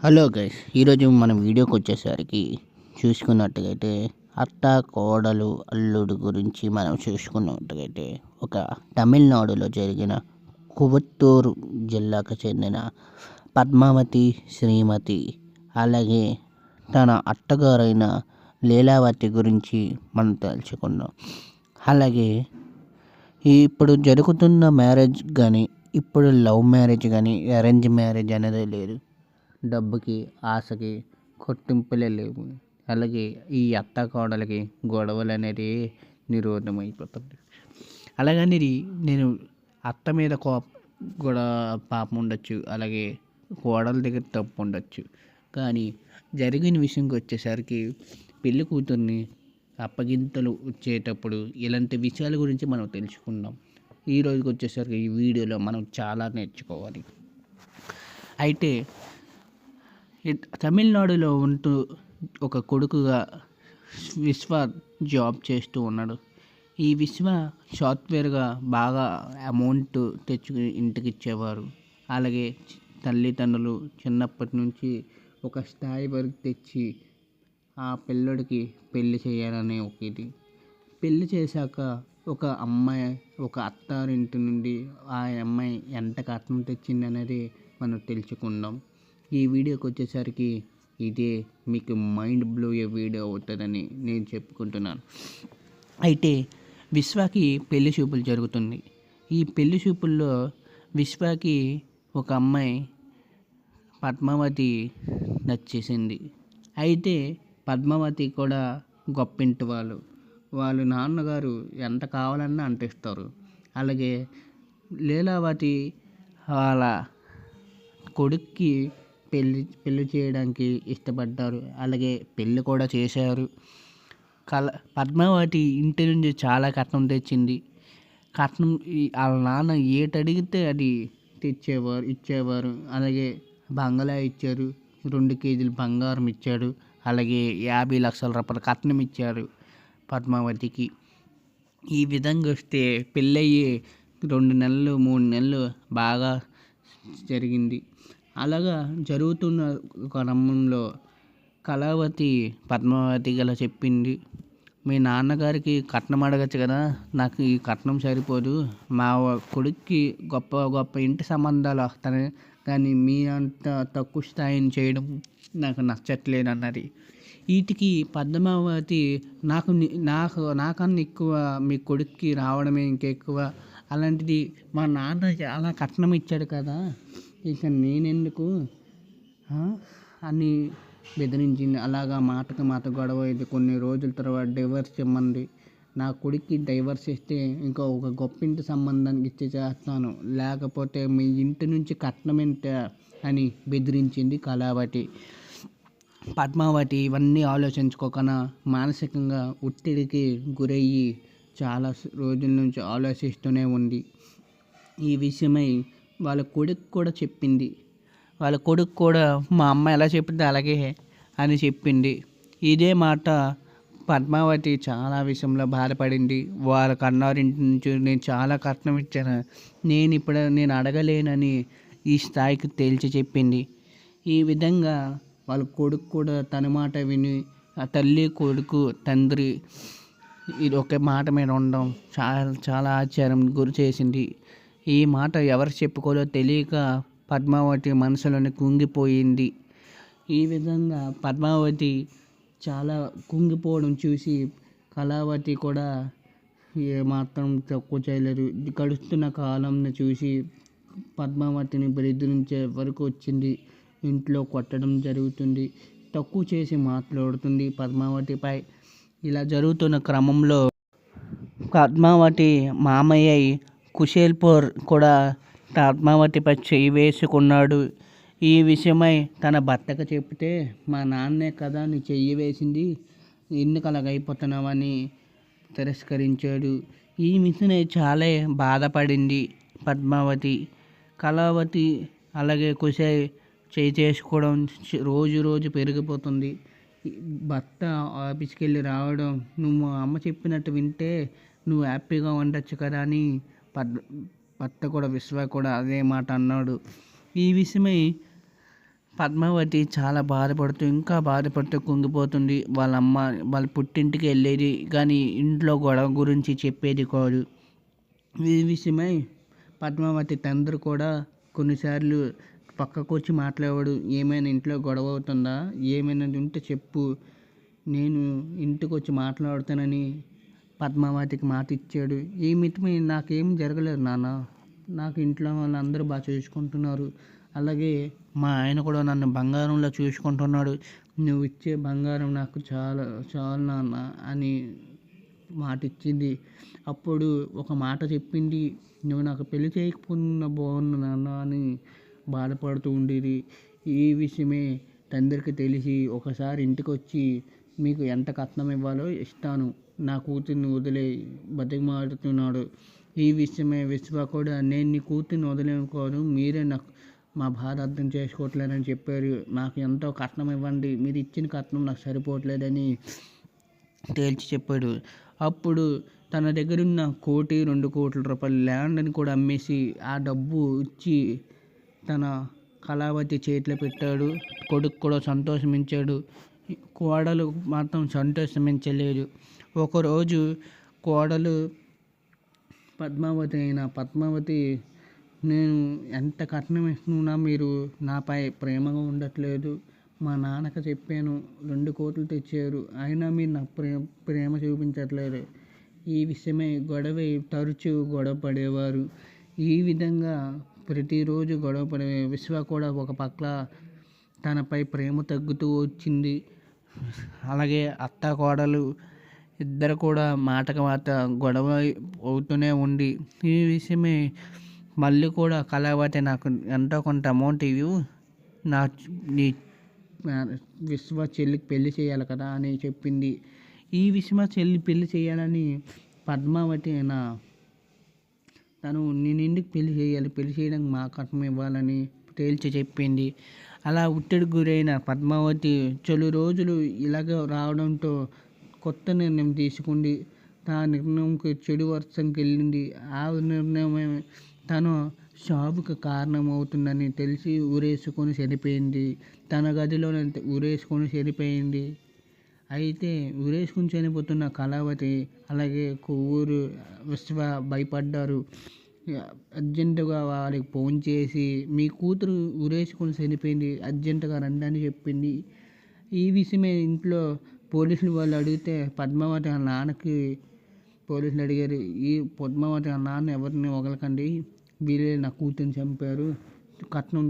Hello guys, ఈరోజు మనం వీడియోకి వచ్చేసరికి చూసుకున్నట్టుగైతే అత్త కోడలు అల్లుడు గురించి మనం చూసుకున్నట్టుగైతే ఒక తమిళనాడులో జరిగిన కువత్తూరు జిల్లాకు చెందిన పద్మావతి శ్రీమతి అలాగే తన అత్తగారైన లీలావతి గురించి మనం తెలుసుకుందాం. అలాగే ఇప్పుడు జరుగుతున్న మ్యారేజ్ కానీ ఇప్పుడు లవ్ మ్యారేజ్ కానీ అరేంజ్ మ్యారేజ్ అనేది లేదు. డబ్బుకి ఆశకి కొట్టింపులే లేవు. అలాగే ఈ అత్త కోడలకి గొడవలు అనేది నిరోధం అయిపోతుంది. అలాగని నేను అత్త మీద కూడా పాపం ఉండొచ్చు, అలాగే కోడల దగ్గర తప్పు ఉండొచ్చు. కానీ జరిగిన విషయంకి వచ్చేసరికి పెళ్లి కూతుర్ని అప్పగింతలు వచ్చేటప్పుడు ఇలాంటి విషయాల గురించి మనం తెలుసుకుందాం. ఈ రోజుకి వచ్చేసరికి ఈ వీడియోలో మనం చాలా నేర్చుకోవాలి. అయితే తమిళనాడులో ఉంటూ ఒక కొడుకుగా విశ్వ జాబ్ చేస్తూ ఉన్నాడు. ఈ విశ్వ సాఫ్ట్వేర్గా బాగా అమౌంట్ తెచ్చుకుని ఇంటికి ఇచ్చేవారు. అలాగే తల్లిదండ్రులు చిన్నప్పటి నుంచి ఒక స్థాయి వరకు తెచ్చి ఆ పిల్లోడికి పెళ్లి చేయాలనే ఒక ఇది. పెళ్లి చేశాక ఒక అమ్మాయి ఒక అత్తారింటి నుండి ఆ అమ్మాయి ఎంత కట్నం తెచ్చింది అనేది మనం తెలుసుకుందాం. ఈ వీడియోకి వచ్చేసరికి ఇదే మీకు మైండ్ బ్లో వీడియో అవుతుందని నేను చెప్పుకుంటున్నాను. అయితే విశ్వాకి పెళ్లి చూపులు జరుగుతుంది. ఈ పెళ్లి చూపుల్లో విశ్వాకి ఒక అమ్మాయి పద్మావతి నచ్చేసింది. అయితే పద్మావతి కూడా గొప్పింటి వాళ్ళ నాన్నగారు ఎంత కావాలన్నా అంటిస్తారు. అలాగే లీలావతి వాళ్ళ కొడుక్కి పెళ్లి చేయడానికి ఇష్టపడ్డారు. అలాగే పెళ్ళి కూడా చేశారు. పద్మావతి ఇంటి నుంచి చాలా కట్నం తెచ్చింది. కట్నం వాళ్ళ నాన్న ఏటడిగితే అది ఇచ్చేవారు. అలాగే బంగళా ఇచ్చారు, 2 కేజీలు బంగారం ఇచ్చాడు, అలాగే 50 లక్షల రూపాయల కట్నం ఇచ్చారు పద్మావతికి. ఈ విధంగా వస్తే పెళ్ళయ్యి 2 నెలలు 3 నెలలు బాగా జరిగింది. అలాగా జరుగుతున్న క్రమంలో కళావతి పద్మావతి గల చెప్పింది, మీ నాన్నగారికి కట్నం అడగచ్చు కదా, నాకు ఈ కట్నం సరిపోదు, మా కొడుక్కి గొప్ప గొప్ప ఇంటి సంబంధాలు వస్తాయి, కానీ మీ అంత తక్కువ స్థాయిని చేయడం నాకు నచ్చట్లేదు అన్నది. వీటికి పద్మావతి నాకన్నా ఎక్కువ మీ కొడుక్కి రావడమే ఇంకెక్కువ, అలాంటిది మా నాన్న చాలా కట్నం ఇచ్చాడు కదా, ఇక నేనెందుకు అని బెదిరించింది. అలాగా మాటకి మాట గొడవ అయింది. కొన్ని రోజుల తర్వాత డైవర్స్ ఇమ్మంది. నా కొడుక్కి డైవర్స్ ఇస్తే ఇంకా ఒక గొప్పింటి సంబంధానికి ఇచ్చి చేస్తాను, లేకపోతే మీ ఇంటి నుంచి కట్నం ఎంత అని బెదిరించింది కళావతి. పద్మావతి ఇవన్నీ ఆలోచించుకోకుండా మానసికంగా ఒత్తిడికి గురయ్యి చాలా రోజుల నుంచి ఆలోచిస్తూనే ఉంది. ఈ విషయమై వాళ్ళ కొడుకు కూడా చెప్పింది. వాళ్ళ కొడుకు కూడా మా అమ్మ ఎలా చెప్పింది అలాగే అని చెప్పింది. ఇదే మాట పద్మావతి చాలా విషయంలో బాధపడింది. వాళ్ళ కన్నారింటి నుంచి నేను చాలా కట్నం ఇచ్చాను, నేను అడగలేనని ఈ స్థాయికి తేల్చి చెప్పింది. ఈ విధంగా వాళ్ళ కొడుకు కూడా తన మాట విని ఆ తల్లి కొడుకు తండ్రి ఇది ఒకే మాట మీద ఉండడం చాలా ఆశ్చర్యం గురి చేసింది. ఈ మాట ఎవరు చెప్పుకోలో తెలియక పద్మావతి మనసులోనే కుంగిపోయింది. ఈ విధంగా పద్మావతి చాలా కుంగిపోవడం చూసి కళావతి కూడా ఏమాత్రం తక్కువ చేయలేదు. గడుస్తున్న కాలంని చూసి పద్మావతిని బెదిరించే వరకు వచ్చింది. ఇంట్లో కొట్టడం జరుగుతుంది, తక్కువ చేసి మాట్లాడుతుంది పద్మావతిపై. ఇలా జరుగుతున్న క్రమంలో పద్మావతి మామయ్య కుశేల్పూర్ కూడా పద్మావతిపై చేయి వేసుకున్నాడు. ఈ విషయమై తన భర్తకు చెప్తే, మా నాన్నే కదా నీ చెయ్యి వేసింది, ఎందుకు అలాగైపోతున్నావని తిరస్కరించాడు. ఈ విషయమై చాలా బాధపడింది పద్మావతి. కళావతి అలాగే కుశల్ చేయి చేసుకోవడం రోజు రోజు పెరిగిపోతుంది. భర్త ఆఫీస్కి వెళ్ళి రావడం, నువ్వు అమ్మ చెప్పినట్టు వింటే నువ్వు హ్యాపీగా ఉండొచ్చు కదా అని భర్త కూడా విశ్వ కూడా అదే మాట అన్నాడు. ఈ విషయమై పద్మావతి చాలా బాధపడుతూ ఇంకా బాధపడుతూ కుంగిపోతుంది. వాళ్ళ అమ్మ వాళ్ళ పుట్టింటికి వెళ్ళేది కానీ ఇంట్లో గొడవ గురించి చెప్పేది కాదు. ఈ విషయమై పద్మావతి తండ్రి కూడా కొన్నిసార్లు పక్కకు వచ్చి మాట్లాడాడు. ఏమైనా ఇంట్లో గొడవ అవుతుందా, ఏమైనా ఉంటే చెప్పు, నేను ఇంటికి వచ్చి మాట్లాడుతానని పద్మావతికి మాట ఇచ్చాడు. ఈ మితమే నాకేం జరగలేదు నాన్న, నాకు ఇంట్లో వాళ్ళందరూ బాగా చూసుకుంటున్నారు. అలాగే మా ఆయన కూడా నన్ను బంగారంలో చూసుకుంటున్నాడు. నువ్వు ఇచ్చే బంగారం నాకు చాలు నాన్న అని మాట ఇచ్చింది. అప్పుడు ఒక మాట చెప్పింది, నువ్వు నాకు పెళ్లి చేయకపోయినా బాగుండు నాన్న అని బాధపడుతూ ఉండేది. ఈ విషయమే తండ్రికి తెలిసి ఒకసారి ఇంటికి వచ్చి, మీకు ఎంత కట్నం ఇవ్వాలో ఇస్తాను, నా కూతుర్ని వదిలే బతిమాలుతున్నాడు. ఈ విషయమే విశ్వ కూడా, నేను నీ కూతుర్ని వదిలేనుకోను, మీరే నాకు మా బాధ అర్థం చేసుకోవట్లేదని చెప్పారు. నాకు ఎంతో కట్నం ఇవ్వండి, మీరు ఇచ్చిన కట్నం నాకు సరిపోవట్లేదని తేల్చి చెప్పాడు. అప్పుడు తన దగ్గర ఉన్న 1-2 కోట్ల రూపాయల ల్యాండ్ని కూడా అమ్మేసి ఆ డబ్బు ఇచ్చి తన కళావతి చేతిలో పెట్టాడు. కొడుకు కూడా సంతోషించాడు. కోడలు మాత్రం సంతోషించలేదు. ఒకరోజు కోడలు పద్మావతి, నేను ఎంత కట్నం ఇస్తున్నా మీరు నాపై ప్రేమగా ఉండట్లేదు. మా నాన్నకి చెప్పాను, 2 కోట్లు తెచ్చారు, అయినా మీరు నాకు ప్రేమ చూపించట్లేదు. ఈ విషయమై తరచూ గొడవ పడేవారు. ఈ విధంగా ప్రతిరోజు గొడవ పడే విశ్వ కూడా ఒక పక్క తనపై ప్రేమ తగ్గుతూ వచ్చింది. అలాగే అత్త కోడలు ఇద్దరు కూడా మాటకు మాట గొడవ అవుతూనే ఉంది. ఈ విషయమే మళ్ళీ కూడా కళావతి, నాకు ఎంతో కొంత అమౌంట్ ఇవ్వు, నీ విశ్వ చెల్లికి పెళ్లి చేయాలి కదా అని చెప్పింది. ఈ విశ్వ చెల్లి పెళ్లి చేయాలని పద్మావతి తను నేను ఎందుకు పెళ్లి చేయడానికి మా కట్నం ఇవ్వాలని తేల్చి చెప్పింది. అలా ఒత్తిడికి గురైన పద్మావతి చలు రోజులు ఇలాగ రావడంతో కొత్త నిర్ణయం తీసుకుంది. ఆ నిర్ణయంకి చెడు వర్షంకి వెళ్ళింది. ఆ నిర్ణయం తను షాపుకి కారణమవుతుందని తెలిసి ఊరేసుకొని చనిపోయింది. తన గదిలోనే ఊరేసుకొని చనిపోయింది. అయితే ఊరేసుకొని చనిపోతున్న కళావతి అలాగే కొవ్వూరు విశ్వ భయపడ్డారు. అర్జెంటుగా వాళ్ళకి ఫోన్ చేసి, మీ కూతురు ఊరేసుకొని చనిపోయింది, అర్జెంటుగా రండి అని చెప్పింది. ఈ విషయమే ఇంట్లో పోలీసులు వాళ్ళు అడిగితే పద్మావతి వాళ్ళ నాన్నకి పోలీసులు అడిగారు, ఈ పద్మావతి వాళ్ళ నాన్న ఎవరిని వదలకండి, వీళ్ళే నా కూతుర్ని చంపారు, కట్నం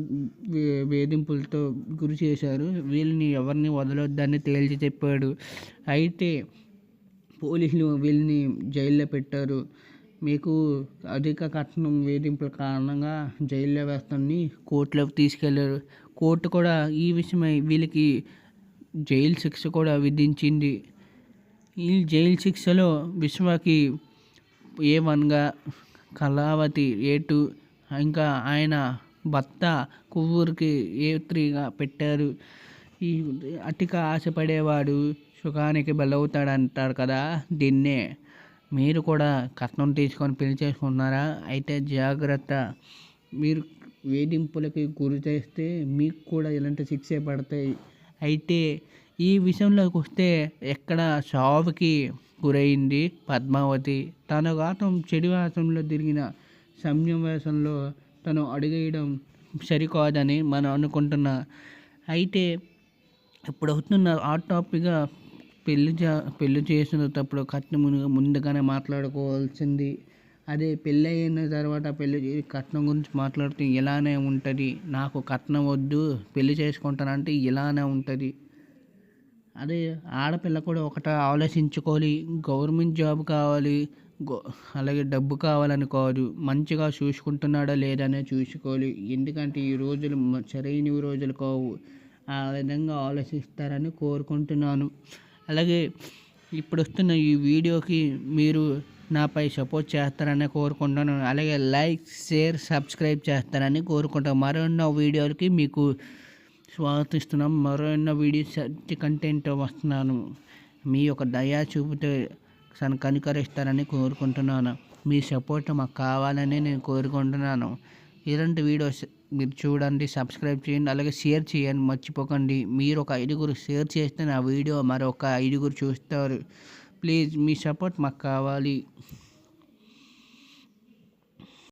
వేధింపులతో గురి చేశారు, వీళ్ళని ఎవరిని వదలొద్దని తేల్చి చెప్పాడు. అయితే పోలీసులు వీళ్ళని జైల్లో పెట్టారు. మీకు అధిక కట్నం వేధింపుల కారణంగా జైల్లో వేస్తామని కోర్టులోకి తీసుకెళ్లారు. కోర్టు కూడా ఈ విషయమై వీళ్ళకి జైలు శిక్ష కూడా విధించింది. ఈ జైలు శిక్షలో విశ్వకి A1గా, కళావతి A2, ఇంకా ఆయన భర్త కొవ్వూరికి A3గా పెట్టారు. ఈ అతిక ఆశపడేవాడు సుఖానికి బలవుతాడు అంటారు కదా, దీన్నే మీరు కూడా కట్నం తీసుకొని పెళ్లి చేసుకుంటున్నారా, అయితే జాగ్రత్త, మీరు వేధింపులకి గురి చేస్తే మీకు కూడా ఇలాంటి శిక్షే పడతాయి. అయితే ఈ విషయంలోకి వస్తే ఎక్కడ చావుకి గురైంది పద్మావతి. తన గాతం చెడు వేషంలో తిరిగిన సమయం వేషంలో తను అడుగేయడం సరికాదని మనం అనుకుంటున్నా. అయితే ఇప్పుడు అవుతున్న హాట్ టాపిక్గా పెళ్లి చేసినప్పుడు కట్నం ముందుగానే మాట్లాడుకోవాల్సింది. అదే పెళ్ళి అయిన తర్వాత కట్నం గురించి మాట్లాడితే ఇలానే ఉంటుంది, నాకు కట్నం వద్దు పెళ్లి చేసుకుంటానంటే ఇలానే ఉంటుంది. అదే ఆడపిల్ల కూడా ఒకటి ఆలోచించుకోవాలి, గవర్నమెంట్ జాబ్ కావాలి, అలాగే డబ్బు కావాలని కాదు, మంచిగా చూసుకుంటున్నాడా లేదనే చూసుకోవాలి. ఎందుకంటే ఈ రోజులు సరైన రోజులు కావు. ఆ విధంగా ఆలోచిస్తారని కోరుకుంటున్నాను. అలాగే ఇప్పుడు వస్తున్న ఈ వీడియోకి మీరు నాపై సపోర్ట్ చేస్తారని కోరుకుంటున్నాను. అలాగే లైక్, షేర్, సబ్స్క్రైబ్ చేస్తారని కోరుకుంటాను. మరెన్నో వీడియోలకి మీకు స్వాగతిస్తున్నాం. మరెన్నో వీడియోస్ కంటెంట్ వస్తున్నాను. మీ యొక్క దయా చూపుతో కనికరిస్తారని కోరుకుంటున్నాను. మీ సపోర్ట్ మాకు కావాలని నేను కోరుకుంటున్నాను. ఇలాంటి వీడియోస్ మీరు చూడండి, సబ్స్క్రైబ్ చేయండి, అలాగే షేర్ చేయండి మర్చిపోకండి. మీరు ఒక 5గురికి షేర్ చేస్తే నా వీడియో మరొక 5గురు చూస్తారు. ప్లీజ్ మీ సపోర్ట్ మాకు కావాలి.